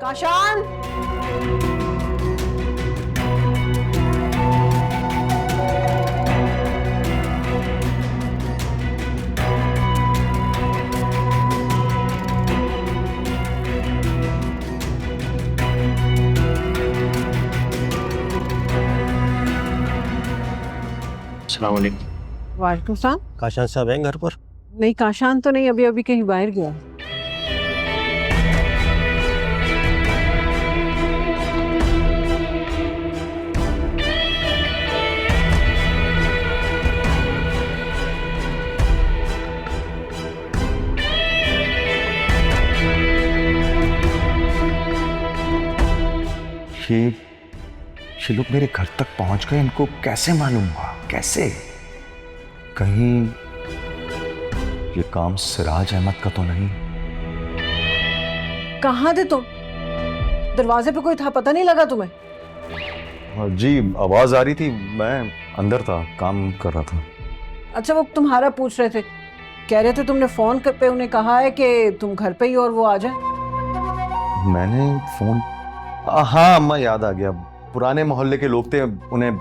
काशान, अस्सलाम वालेकुम। वालेकुम सलाम। काशान साहब हैं घर पर? नहीं, काशान तो नहीं, अभी अभी कहीं बाहर गया। ये लोग मेरे घर तक पहुंच गए, इनको कैसे मालूम हुआ? कैसे? कहीं ये काम सिराज अहमद का तो नहीं? कहाँ थे तुम? दरवाजे पे कोई था, पता नहीं लगा तुम्हें? जी, आवाज आ रही थी, मैं अंदर था, काम कर रहा था। अच्छा, वो तुम्हारा पूछ रहे थे, कह रहे थे तुमने फोन पे उन्हें कहा है कि तुम घर पे ही और वो आ जाए। मैंने फोन, हाँ अम्मा, याद आ गया। पुराने मोहल्ले के लोग थे, उन्हें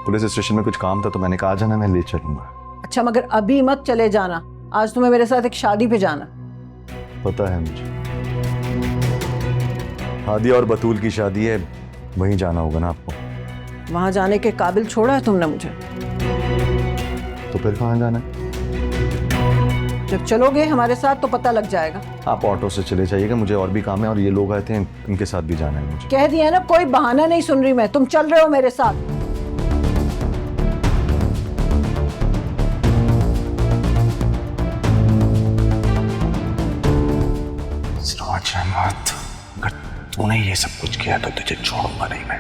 पुलिस स्टेशन में कुछ काम था, तो मैंने कहा जाना, मैं ले चलूंगा। अच्छा, मगर अभी मत चले जाना, आज तुम्हें मेरे साथ एक शादी पे जाना। पता है मुझे, हादी और बतूल की शादी है, वहीं जाना होगा ना आपको। वहां जाने के काबिल छोड़ा है तुमने मुझे। तो फिर कहाँ जाना है? जब चलोगे हमारे साथ तो पता लग जाएगा। आप ऑटो से चले जाइएगा, मुझे और भी काम है, और ये लोग आए थे, इनके साथ भी जाना है मुझे। कह दिया ना, कोई बहाना नहीं सुन रही मैं, तुम चल रहे हो मेरे साथ। सिराज अहमद, अगर तूने ये सब कुछ किया तो तुझे छोड़ूंगा नहीं मैं।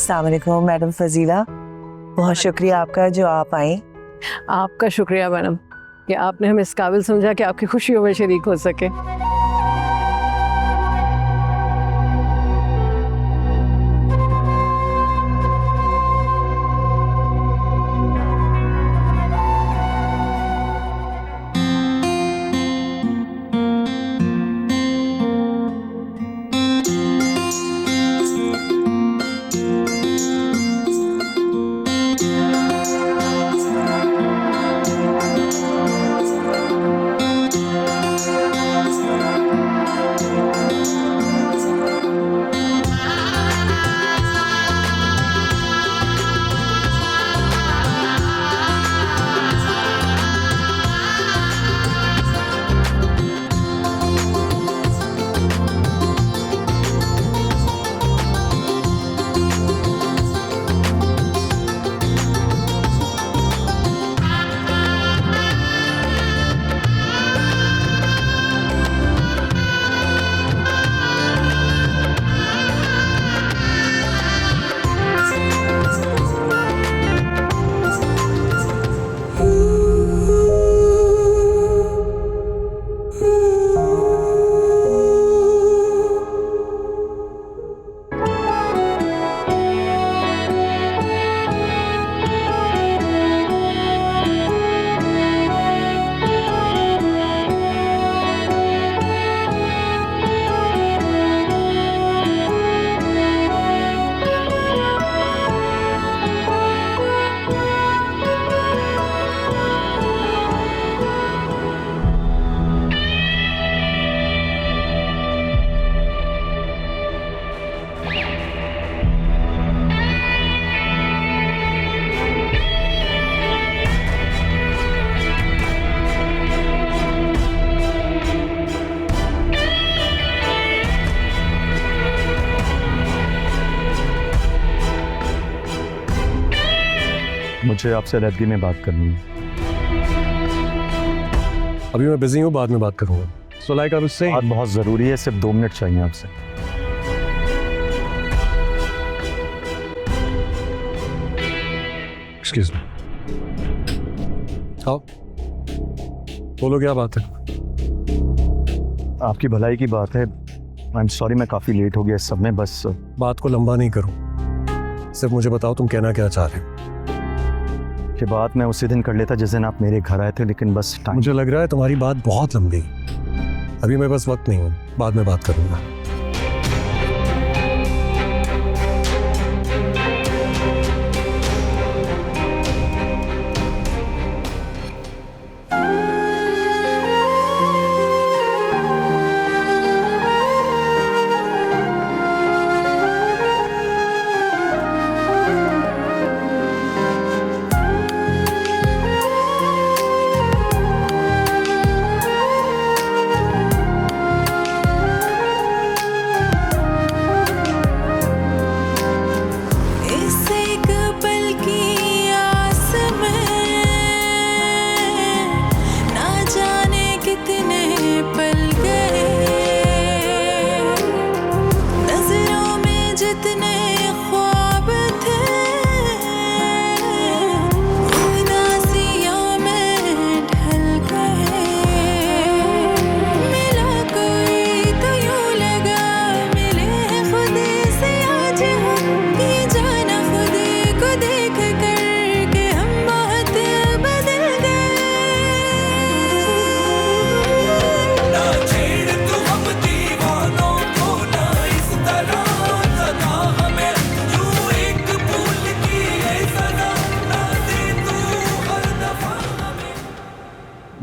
अस्सलाम वालेकुम मैडम फजीला, बहुत शुक्रिया आपका जो आप आई। आपका शुक्रिया मैडम कि आपने हमें इस काबिल समझा कि आपकी खुशियों में शरीक हो सके। मुझे आपसे अलहदगी में बात करनी है। अभी मैं बिजी हूँ, बाद में बात करूंगा। So like I was saying, बात बहुत ज़रूरी है, सिर्फ 2 मिनट चाहिए आपसे। Excuse me. आओ, बोलो क्या बात है? आपकी भलाई की बात है। आई एम सॉरी, मैं काफ़ी लेट हो गया इस सब में। बस बात को लंबा नहीं करूँ, सिर्फ मुझे बताओ तुम कहना क्या चाह रहे हो। कि बात मैं उसी दिन कर लेता जिस दिन आप मेरे घर आए थे, लेकिन बस टाइम। मुझे लग रहा है तुम्हारी बात बहुत लंबी है। अभी मेरे पास वक्त नहीं है, बाद में बात करूंगा।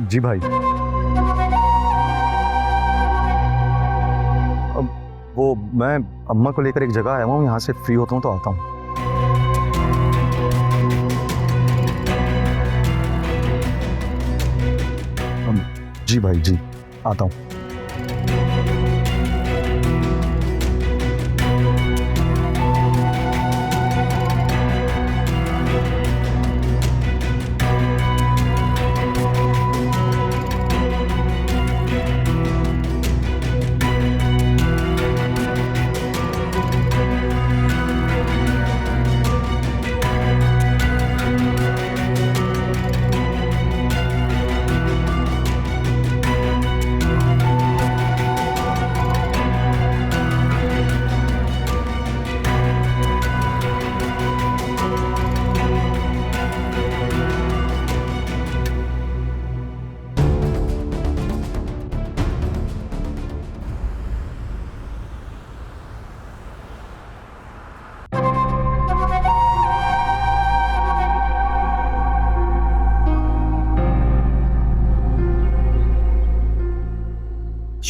जी भाई, अब वो मैं अम्मा को लेकर एक जगह आया हूँ, यहाँ से फ्री होता हूँ तो आता हूँ। जी भाई, जी आता हूँ।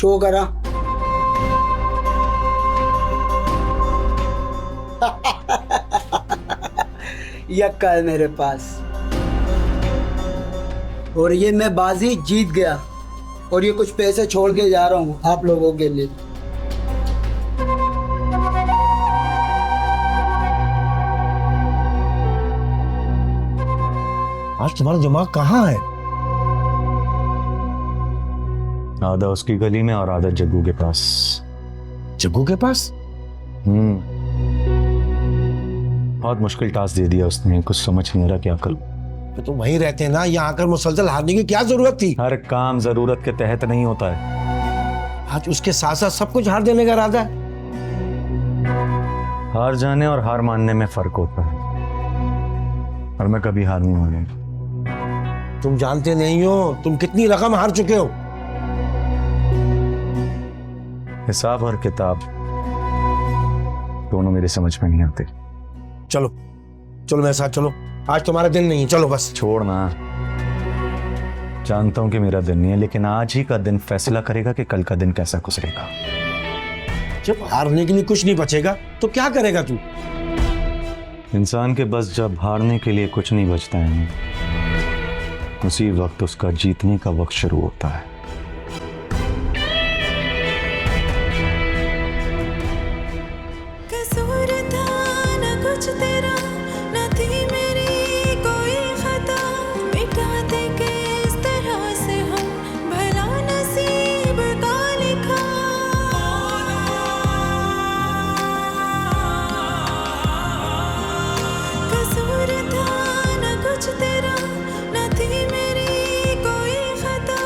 शो करा। यक्का है मेरे पास, और ये मैं बाजी जीत गया, और ये कुछ पैसे छोड़ के जा रहा हूँ आप लोगों के लिए। आज तुम्हारा दिमाग कहाँ है? आधा उसकी गली में और आधा जग्गू के पास। जग्गू के पास? बहुत मुश्किल टास्क दे दिया उसने, कुछ समझ नहीं आ रहा क्या करूं। तो वहीं रहते हैं ना, यहाँ आकर मुसलसल हारने की क्या जरूरत थी? हर काम जरूरत के तहत नहीं होता है। आज उसके साथ साथ सब कुछ हार देने का इरादा है। हार जाने और हार मानने में फर्क होता है, और मैं कभी हार नहीं माने। तुम जानते नहीं हो तुम कितनी रकम हार चुके हो। हिसाब और किताब दोनों मेरे समझ में नहीं आते। चलो चलो मेरे साथ चलो, आज तुम्हारा दिन नहीं है, चलो बस। छोड़ना, जानता हूं कि मेरा दिन नहीं है, लेकिन आज ही का दिन फैसला करेगा कि कल का दिन कैसा गुजरेगा। जब हारने के लिए कुछ नहीं बचेगा तो क्या करेगा तू? इंसान के बस जब हारने के लिए कुछ नहीं बचता है, उसी वक्त उसका जीतने का वक्त शुरू होता है। कसूर था न कुछ तेरा, न थी मेरी कोई खता, मिटा दे के इस तरह से हम, भला नसीब का लिखा। कसूर था न कुछ तेरा, न थी मेरी कोई खता,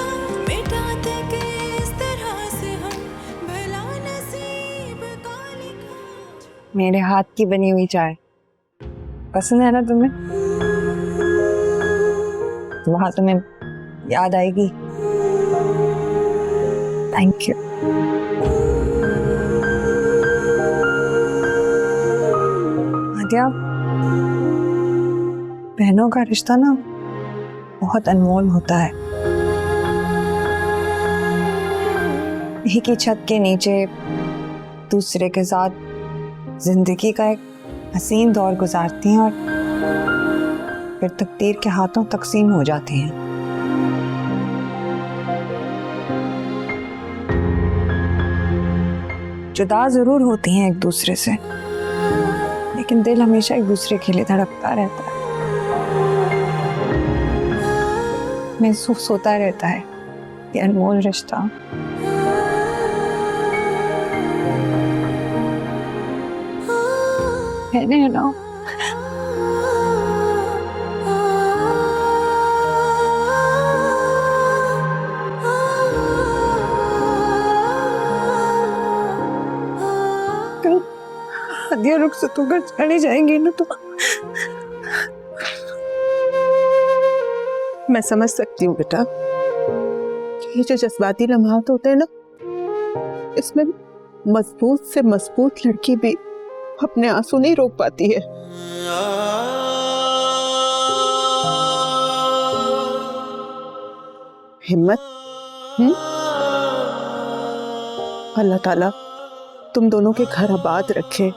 मिटा दे के इस तरह से हम, भला नसीब का लिखा। मेरे हाथ की बनी हुई चाय पसंद है ना तुम्हें? वहां तुम्हें याद आएगी। Thank you. आद्या, बहनों का रिश्ता ना बहुत अनमोल होता है। एक ही छत के नीचे दूसरे के साथ जिंदगी का एक हसीन दौर गुजारती हैं और फिर तकदीर के हाथों तकसीम हो जाती हैं। जुदा जरूर होती हैं एक दूसरे से, लेकिन दिल हमेशा एक दूसरे के लिए धड़कता रहता है। महसूस होता रहता है ये अनमोल रिश्ता। है ना? आद्या रुक से तो घर चले जाएंगे ना तो। मैं समझ सकती हूँ बेटा, ये जो जज्बाती लम्हात होते हैं ना, इसमें मजबूत से मजबूत लड़की भी अपने आंसू नहीं रोक पाती है। हिम्मत, अल्लाह ताला तुम दोनों के घर आबाद रखे,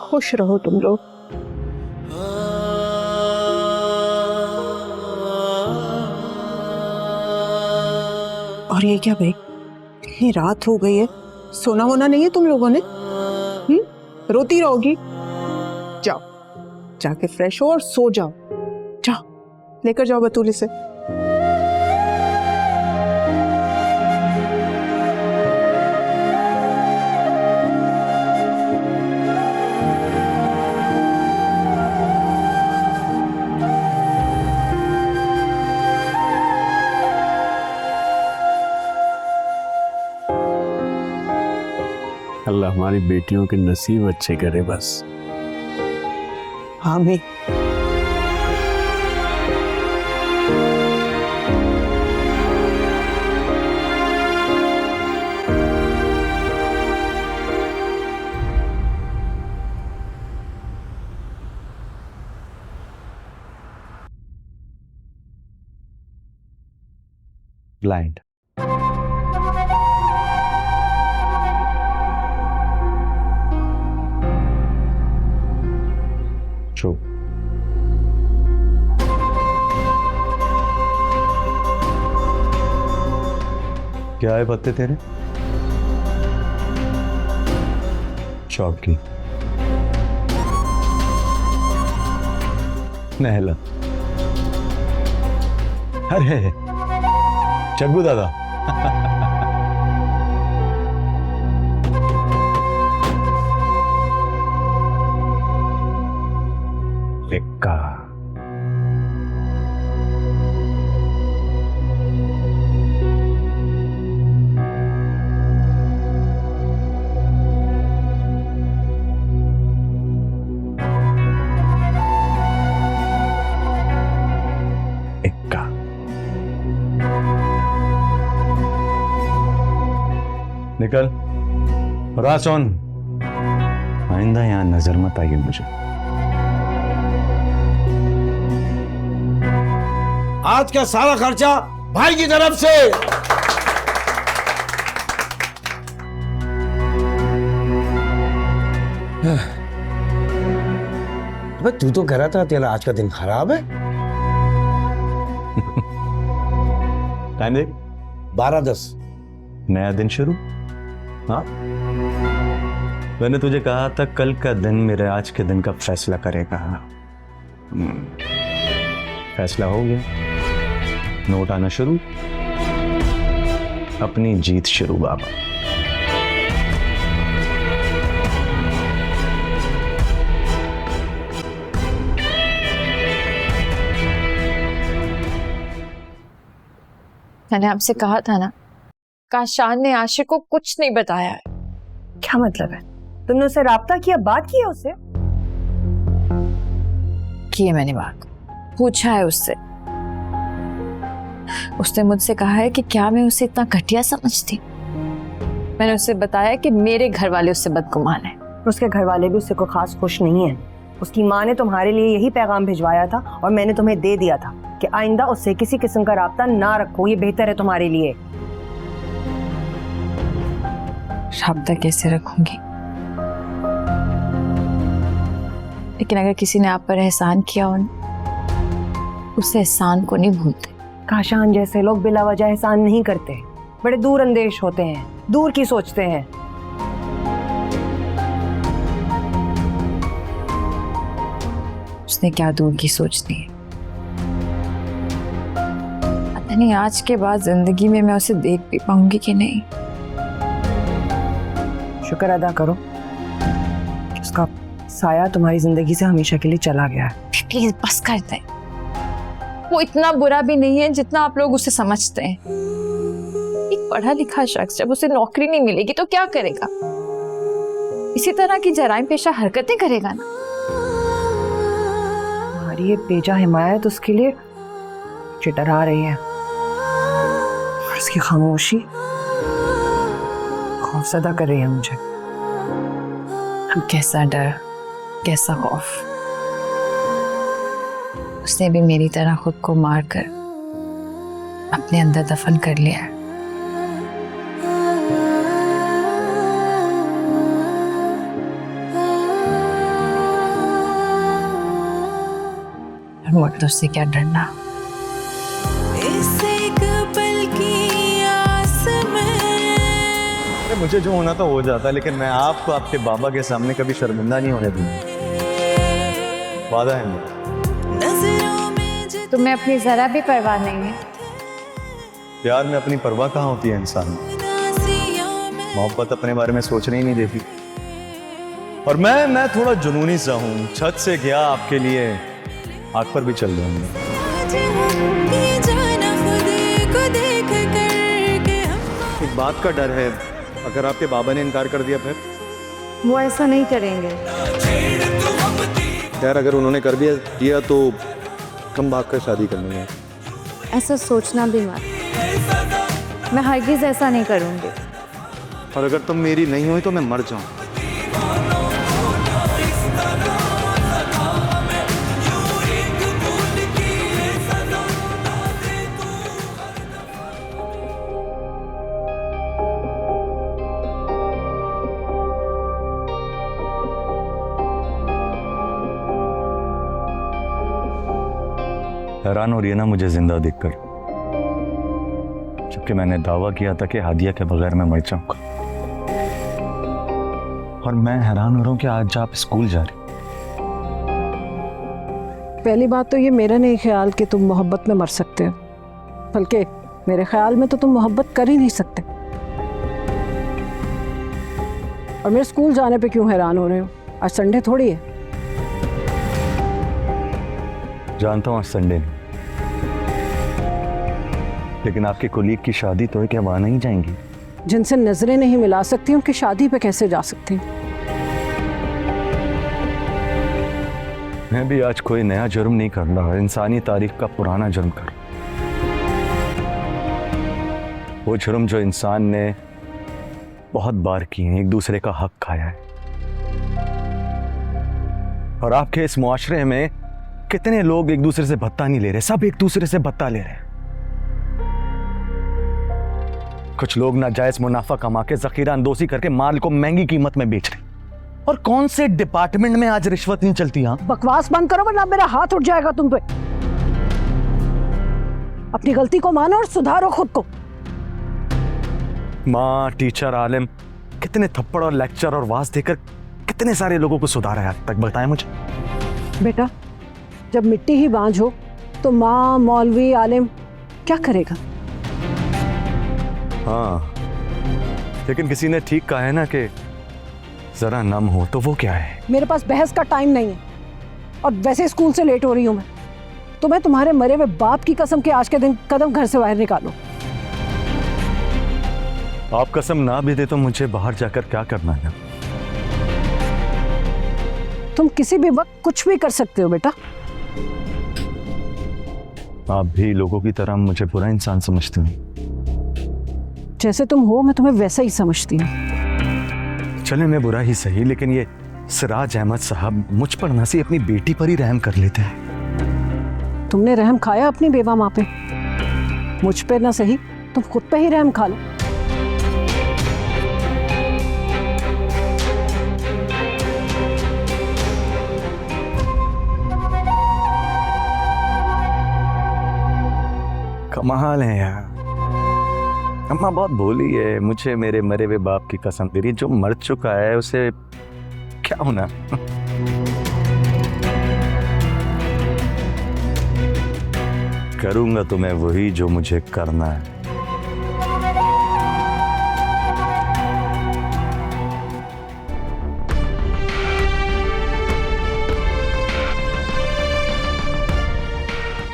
खुश रहो तुम लोग। और ये क्या भाई, इतनी रात हो गई है, सोना वोना नहीं है तुम लोगों ने? रोती रहोगी? जाओ जाके फ्रेश हो और सो जाओ। जाओ लेकर जाओ बतूल से। अल्लाह हमारी बेटियों के नसीब अच्छे करे बस। आमीन। ब्लाइंड। क्या है पत्ते तेरे? चौकी, नहला। अरे चग्गू दादा। इक्का। निकल और आ सोन, आइंदा यहां नजर मत आइए मुझे। आज का सारा खर्चा भाई की तरफ से। अबे तू तो कह रहा था तेरा आज का दिन खराब है। टाइम देख, 12:10। नया दिन शुरू। हाँ, मैंने तुझे कहा था कल का दिन मेरे आज के दिन का फैसला करेगा। फैसला हो गया, नोट आना शुरू, अपनी जीत शुरू बाबा। मैंने आपसे कहा था ना, काशान ने आशिक को कुछ नहीं बताया है। क्या मतलब है? तुमने उससे राब्ता किया, बात की है उससे? की है मैंने बात, पूछा है उससे। उसने मुझसे कहा है कि क्या मैं उसे इतना घटिया समझती। मैंने उससे बताया कि मेरे घर वाले उससे बदगुमान है। उसके घर वाले भी उससे कोई खास खुश नहीं है। उसकी माँ ने तुम्हारे लिए यही पैगाम भिजवाया था और मैंने तुम्हें दे दिया था कि आइंदा उससे किसी किस्म का राब्ता ना रखो, ये बेहतर है तुम्हारे लिए। राब्ता कैसे रखूंगी? लेकिन अगर किसी ने आप पर एहसान किया हो, उस एहसान को नहीं भूलते। काशान जैसे लोग बिला वजह एहसान नहीं करते, बड़े दूर अंदेश होते हैं, दूर की सोचते हैं। उसने क्या दूर की सोचनी है। पता नहीं आज के बाद जिंदगी में मैं उसे देख भी पाऊंगी कि नहीं। शुक्र अदा करो कि उसका साया तुम्हारी जिंदगी से हमेशा के लिए चला गया है। प्लीज बस कर दे। वो इतना बुरा भी नहीं है जितना आप लोग उसे समझते हैं। एक पढ़ा लिखा शख्स जब उसे नौकरी नहीं मिलेगी तो क्या करेगा? इसी तरह की जराइम पेशा हरकतें करेगा ना। हमारी ये बेजा हिमायत उसके लिए चिटरा रही है और उसकी खामोशी खौफजदा कर रही है मुझे। कैसा डर, कैसा खौफ। उसने भी मेरी तरह खुद को मारकर अपने अंदर दफन कर लिया है। मगर उससे क्या डरना। इस एक पल की आस में मुझे जो होना था हो जाता, लेकिन मैं आपको आपके बाबा के सामने कभी शर्मिंदा नहीं होने दूंगा। वादा है मेरा। नजरों में तुम्हें अपनी जरा भी परवाह नहीं है। प्यार में अपनी परवाह कहाँ होती है इंसान में? जितासियों में मोहब्बत अपने बारे में सोचने ही नहीं देती। और मैं थोड़ा जुनूनी सा हूँ। छत से गया आपके लिए, आग पर भी चल जाऊंगा। ये जाना खुद को देख कर के हम एक बात का डर है, अगर आपके बाबा ने इनकार कर दिया फिर? वो ऐसा नहीं करेंगे। यार अगर उन्होंने कर दिया तो हम भाग कर शादी कर लेंगे। ऐसा सोचना भी मत। मैं हरगिज ऐसा नहीं करूंगी। और अगर तुम मेरी नहीं हुई तो मैं मर जाऊं। हैरान हो रही है ना मुझे जिंदा देखकर? जबकि मैंने दावा किया था कि हादिया के बगैर मैं मर जाऊंगा। और मैं हैरान हो रहा हूं कि आज आप स्कूल जा रही। पहली बात तो ये मेरा नहीं ख्याल कि तुम मोहब्बत में मर सकते हो, बल्कि मेरे ख्याल में तो तुम मोहब्बत कर ही नहीं सकते। और मेरे स्कूल जाने पे क्यों हैरान हो रहे हो? आज संडे थोड़ी है। जानता हूं आज संडे नहीं, लेकिन आपके कोलीग की शादी तो है, क्या वहां नहीं जाएंगी? जिनसे नजरें नहीं मिला सकती उनकी शादी पे कैसे जा सकती? मैं भी आज कोई नया जुर्म नहीं कर रहा, इंसानी तारीख का पुराना जुर्म कर रहा। वो जुर्म जो इंसान ने बहुत बार किए हैं, एक दूसरे का हक खाया है। और आपके इस मुआशरे में कितने लोग एक दूसरे से भत्ता नहीं ले रहे, सब एक दूसरे से भत्ता ले रहे हैं। कुछ लोग नाजायज मुनाफा कमा के जखीरा अंदोजी करके माल को महंगी कीमत में बेच रहे। और कौन से डिपार्टमेंट में आज रिश्वत नहीं चलती? हाँ, बकवास बंद करो वरना मेरा हाथ उठ जाएगा तुम पे। अपनी गलती को मानो और सुधारो खुद को। माँ, टीचर, आलिम, कितने थप्पड़ और लेक्चर और वाज देकर कितने सारे लोगों को सुधारा है आज तक, बताएं मुझे। बेटा, जब मिट्टी ही बांझ हो तो माँ, मौलवी, आलिम क्या करेगा? हाँ, लेकिन किसी ने ठीक कहा है ना कि जरा नम हो तो वो क्या है? मेरे पास बहस का टाइम नहीं है, और वैसे स्कूल से लेट हो रही हूं मैं। तो मैं तुम्हारे मरे हुए बाप की कसम के आज के दिन कदम घर से बाहर निकालो। आप कसम ना भी दे तो मुझे बाहर जाकर क्या करना है? तुम किसी भी वक्त कुछ भी कर सकते हो बेटा। आप भी लोगों की तरह मुझे बुरा इंसान समझते हैं। जैसे तुम हो मैं तुम्हें वैसा ही समझती हूँ। चले मैं बुरा ही सही, लेकिन ये सिराज अहमद साहब मुझ पर ना सी अपनी बेटी पर ही रहम कर लेते हैं। तुमने रहम खाया अपनी बेवा माँ पे? मुझ पे ना सही तुम खुद पे ही रहम खा लो। कमाल है यार, अम्मा बहुत भोली है। मुझे मेरे मरे हुए बाप की कसम दे रही है, जो मर चुका है उसे क्या होना। करूंगा तो मैं वही जो मुझे करना है।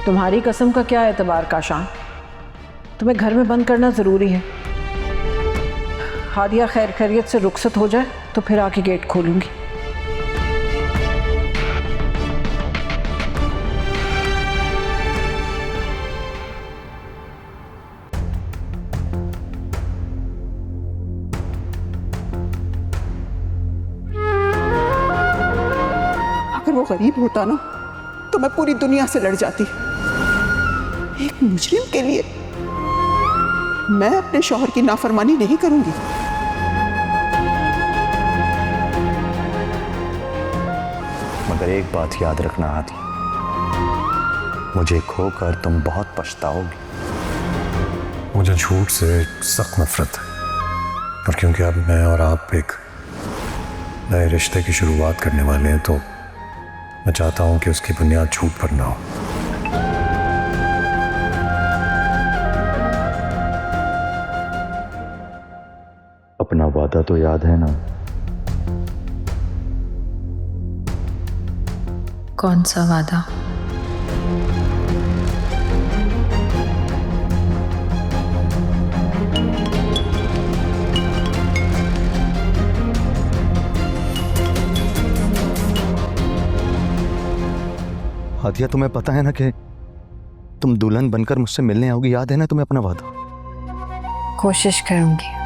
तुम्हारी कसम का क्या एतबार काशान? तुम्हें घर में बंद करना जरूरी है। हादिया खैर खैरियत से रुखसत हो जाए तो फिर आके गेट खोलूंगी। अगर वो गरीब होता ना तो मैं पूरी दुनिया से लड़ जाती। एक मुजरिम के लिए मैं अपने शौहर की नाफरमानी नहीं करूंगी। मगर एक बात याद रखना आदि, मुझे खोकर तुम बहुत पछताओगी। मुझे झूठ से सख्त नफरत है, और क्योंकि अब मैं और आप एक नए रिश्ते की शुरुआत करने वाले हैं तो मैं चाहता हूं कि उसकी बुनियाद झूठ पर ना हो। अपना वादा तो याद है ना? कौन सा वादा? हादिया, तुम्हें पता है ना कि तुम दुल्हन बनकर मुझसे मिलने आओगी, याद है ना तुम्हें अपना वादा? कोशिश करूंगी।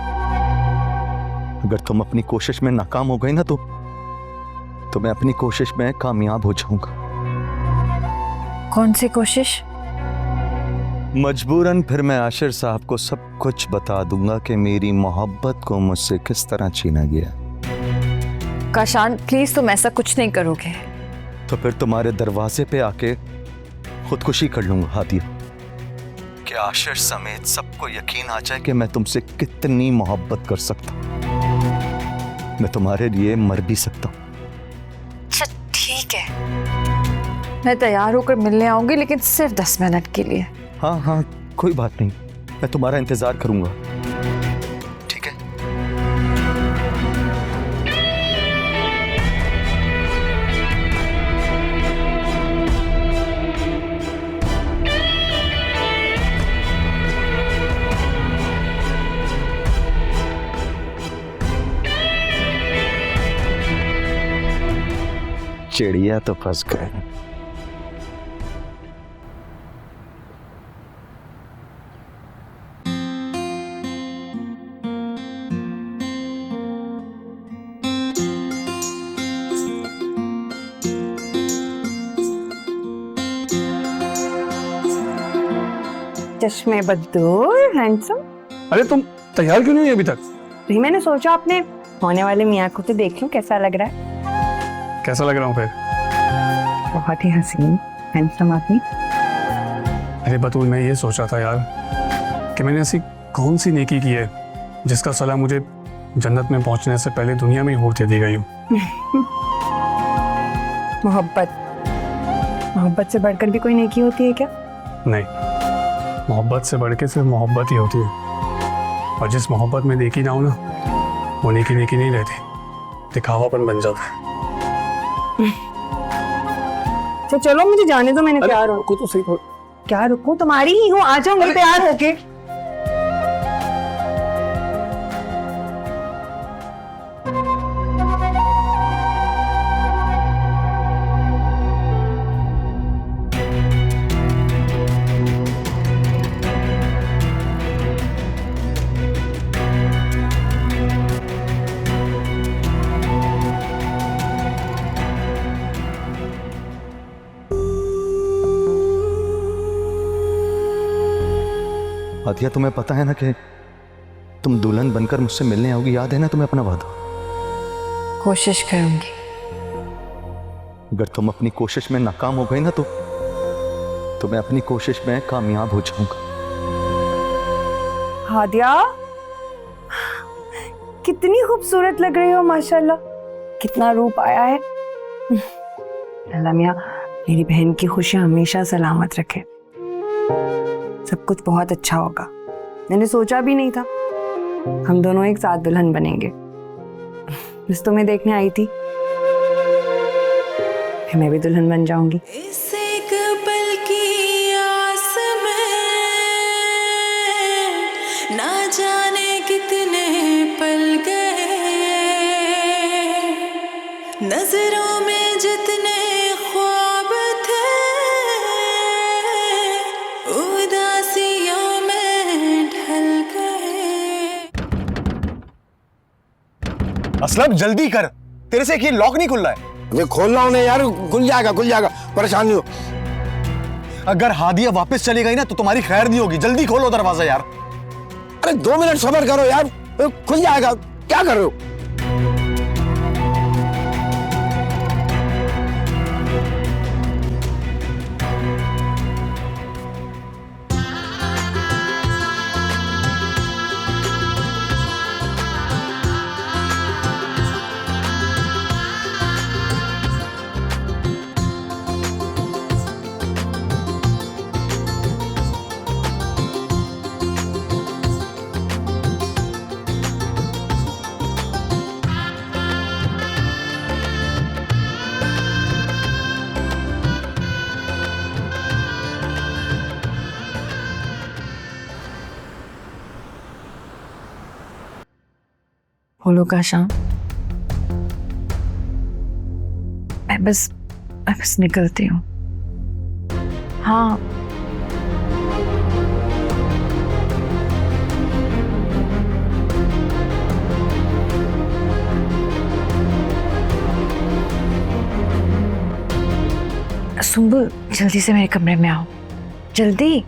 अगर तुम अपनी कोशिश में नाकाम हो गई ना तो मैं अपनी कोशिश में कामयाब हो जाऊंगा। कौन सी कोशिश? मजबूरन फिर मैं आशिर साहब को सब कुछ बता दूंगा कि मेरी मोहब्बत को मुझसे किस तरह छीना गया। काशान, प्लीज तुम ऐसा कुछ नहीं करोगे। तो फिर तुम्हारे दरवाजे पे आके खुदकुशी कर लूंगा हादिया। कि आशिर समेत सबको यकीन आ जाए कि मैं तुमसे कितनी मोहब्बत कर सकता हूं। मैं तुम्हारे लिए मर भी सकता हूं। अच्छा ठीक है, मैं तैयार होकर मिलने आऊंगी, लेकिन सिर्फ 10 मिनट के लिए। हाँ हाँ, कोई बात नहीं, मैं तुम्हारा इंतजार करूंगा। ठीक है। चिड़िया तो फंस गए। चश्मे बदूर हैंडसम। अरे तुम तैयार क्यों नहीं हुई अभी तक? भी मैंने सोचा अपने होने वाले मियाँ को तो देख लूं कैसा लग रहा है। कैसा लग रहा हूँ फिर? बहुत ही हसीन हैंडसम आदमी। अरे बतूल, मैं ये सोच रहा था यार कि मैंने ऐसी कौन सी नेकी की है जिसका सलाह मुझे जन्नत में पहुंचने से पहले दुनिया में ही हूर दे दी गई हूँ। मोहब्बत से बढ़कर भी कोई नेकी होती है क्या? नहीं, मोहब्बत से बढ़ के सिर्फ मोहब्बत ही होती है, और जिस मोहब्बत में नेकी ना हो ना, वो नेकी नहीं रहती, दिखावापन बन जाता है। तो चलो मुझे जाने दो, मैंने तैयार हो। रुको तो सही। क्या रुकूं, तुम्हारी ही हूँ, आ जाओ मैं तैयार होके। आदिया, तुम्हें पता है ना कि तुम दुल्हन बनकर मुझसे मिलने आओगी? याद है ना तुम्हें अपना वादा? कोशिश करूंगी। अगर तुम अपनी कोशिश में नाकाम हो गई ना तो मैं अपनी कोशिश में कामयाब हो जाऊंगा। हादिया, कितनी खूबसूरत लग रही हो माशाल्लाह, कितना रूप आया है। अल्लाह मियां मेरी बहन की खुशियां हमेशा सलामत रखे। सब कुछ बहुत अच्छा होगा। मैंने सोचा भी नहीं था हम दोनों एक साथ दुल्हन बनेंगे। बस तुम्हें देखने आई थी कि मैं भी दुल्हन बन जाऊंगी। इस एक पल की आस में ना जाने कितने पल गए, नजरों में जितने ख्वाब थे उदासियों में ढल गए। असलम जल्दी कर, तेरे से एक ये लॉक नहीं खुल रहा है। मैं खोल रहा हूँ ना यार, खुल जाएगा, परेशान नहीं हो। अगर हादिया वापस चली गई ना तो तुम्हारी खैर नहीं होगी। जल्दी खोलो दरवाजा यार। अरे 2 मिनट सब्र करो यार, खुल जाएगा। क्या कर रहे हो? बोलो का शाम, मैं बस निकलती हूँ। हाँ, सुंबुल जल्दी से मेरे कमरे में आओ, जल्दी।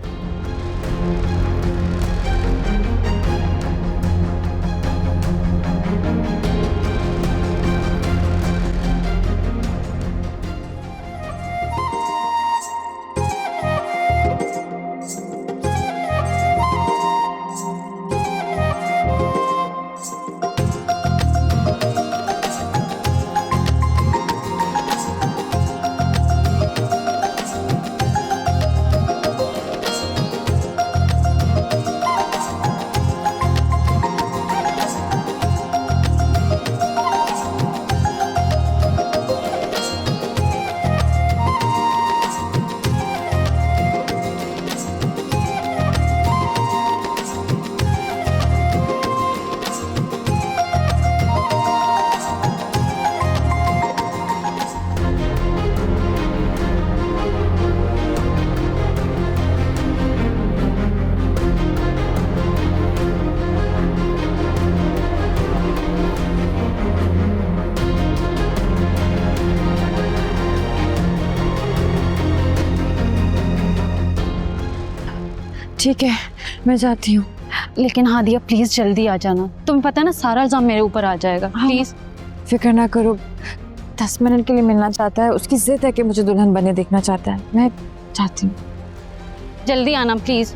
ठीक है, मैं जाती हूँ। लेकिन हादिया प्लीज जल्दी आ जाना, तुम्हें पता है ना सारा इल्जाम मेरे ऊपर आ जाएगा। प्लीज फिक्र ना करो, 10 मिनट के लिए मिलना चाहता है, उसकी जिद है कि मुझे दुल्हन बने देखना चाहता है। मैं चाहती हूँ, जल्दी आना प्लीज।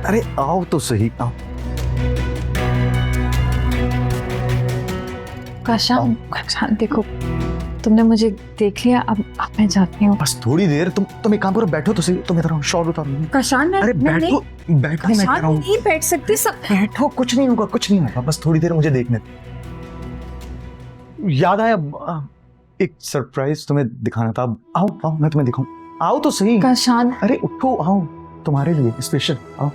अरे आओ तो सही, आओ। काशान, काशान देखो, तुमने मुझे देख लिया, अब मैं जाती हूँ। बस थोड़ी देर, तुम एक काम करो, बैठो तो सही। तुम इधर शॉल उतारो। काशान, मैं अरे मैं बैठो, बैठो, मैं कह रहा हूँ नहीं बैठ सकती सब। बैठो, कुछ नहीं होगा, कुछ नहीं होगा, बस थोड़ी देर मुझे देखने दो। याद आया, एक सरप्राइज तुम्हें दिखाना था। आओ आओ, मैं तुम्हें दिखाऊं। आओ तो सही। काशान, अरे उठो, आओ, तुम्हारे लिए स्पेशल। आओ।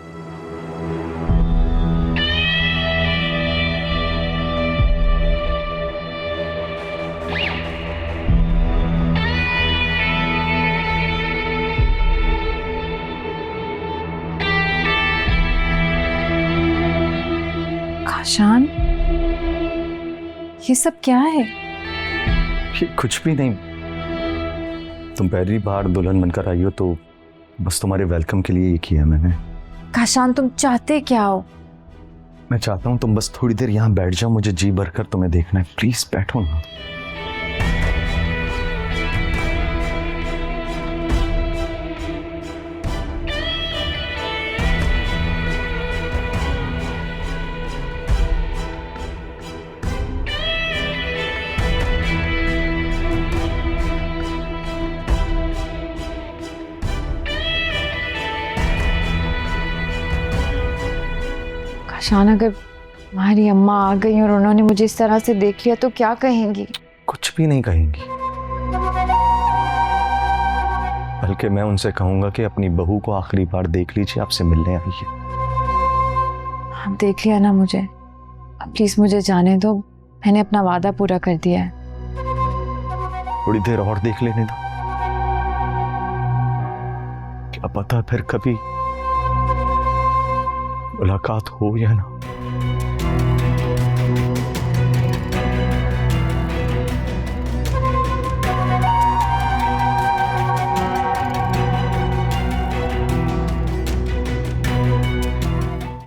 काशान, ये सब क्या है? ये कुछ भी नहीं, तुम पहली बार दुल्हन बनकर आई हो तो बस तुम्हारे वेलकम के लिए ये किया मैंने। काशान, तुम चाहते क्या हो? मैं चाहता हूँ तुम बस थोड़ी देर यहाँ बैठ जाओ, मुझे जी भरकर तुम्हें देखना है। प्लीज बैठो ना। काशान, अगर हमारी अम्मा आ गई और उन्होंने मुझे इस तरह से देख लिया तो क्या कहेंगी? कुछ भी नहीं कहेंगी, बल्कि मैं उनसे कहूंगा कि अपनी बहू को आखिरी बार देख लीजिए, आपसे मिलने आई है। आप देख लिया ना मुझे, अब प्लीज मुझे जाने दो, मैंने अपना वादा पूरा कर दिया है। थोड़ी देर और देख लेने दो, क्या पता फिर कभी मुलाकात हो या ना।